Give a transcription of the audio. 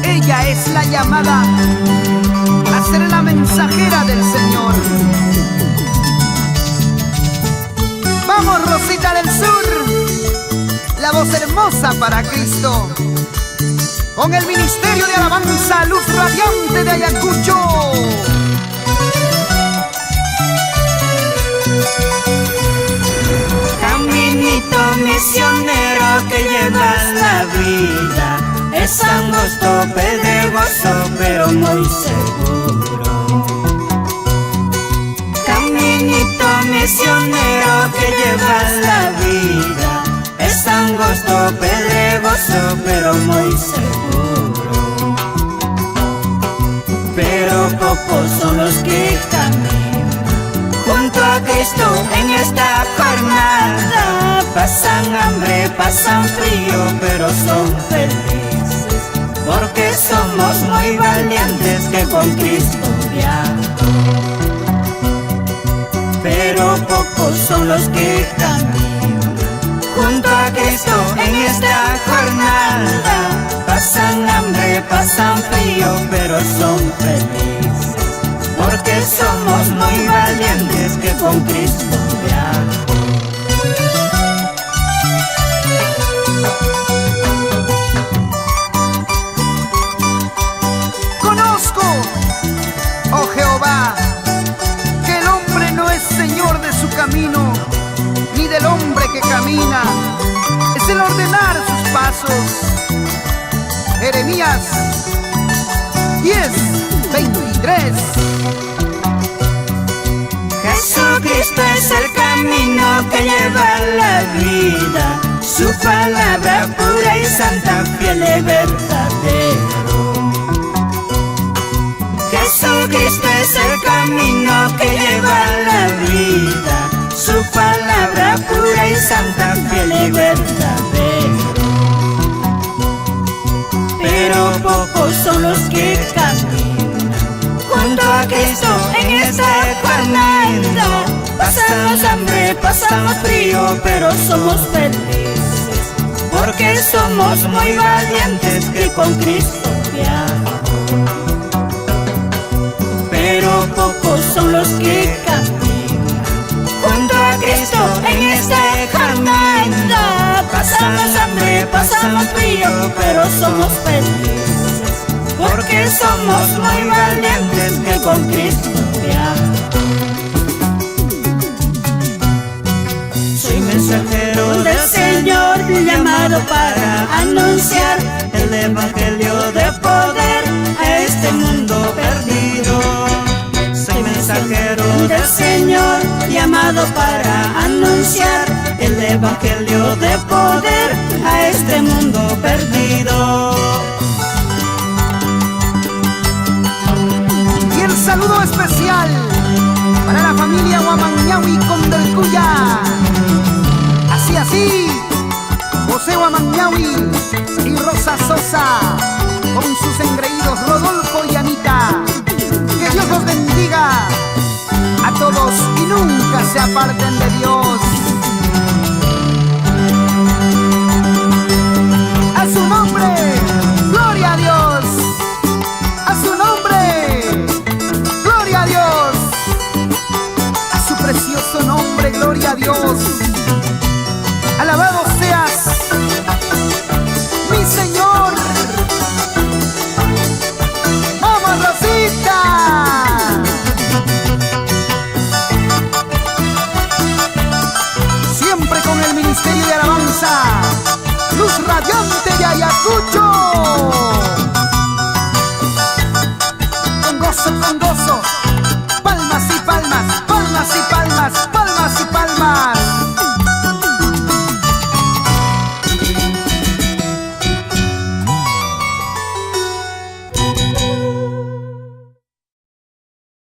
Ella es la llamada a ser la mensajera del Señor. Vamos, Rosita del Sur, la voz hermosa para Cristo, con el ministerio de alabanza Luz Radiante de Ayacucho. Caminito misionero que llevas la vida, es angosto, pedregoso, pero muy seguro. Caminito misionero que llevas la vida, es angosto, pedregoso, pero muy seguro. Pero pocos son los que caminan junto a Cristo en esta jornada. Pasan hambre, pasan frío, pero son felices, porque somos muy valientes que con Cristo viajamos. Pero pocos son los que caminan junto a Cristo en esta jornada. Pasan hambre, pasan frío, pero son felices, porque somos muy valientes que con Cristo viajamos. Conozco, oh Jehová, que el hombre no es señor de su camino, ni del hombre que camina, es el ordenar sus pasos. Jeremías 10:23. Jesucristo es el camino que lleva la vida, su palabra pura y santa, fiel y verdadero. Jesucristo es el camino que lleva la vida, su palabra pura y santa, fiel y verdadero. Pero pocos son los que caminan junto a Cristo en esta jornada. Pasamos hambre, pasamos frío, pero somos felices, porque somos muy valientes que con Cristo viajamos. Pero pocos son los que caminan junto a Cristo en esta jornada. Pasamos hambre, pasamos frío, pero somos felices, porque somos muy valientes que con Cristo viajamos. Soy mensajero del Señor, llamado para anunciar el evangelio de poder a este mundo perdido. Soy mensajero del Señor, llamado para anunciar el evangelio de poder a este mundo perdido. Y el saludo especial para la familia Huamañahui Condelcuya. Así, José Huamañahui y Rosa Sosa, con sus engreídos Rodolfo y Anita. Que Dios los bendiga a todos y nunca se aparten de Dios. A su nombre, gloria a Dios. A su nombre, gloria a Dios. A su precioso nombre, gloria a Dios. Alabado seas, mi Señor. ¡Vamos, Rosita! Siempre con el ministerio de alabanza Luz Radiante de Ayacucho.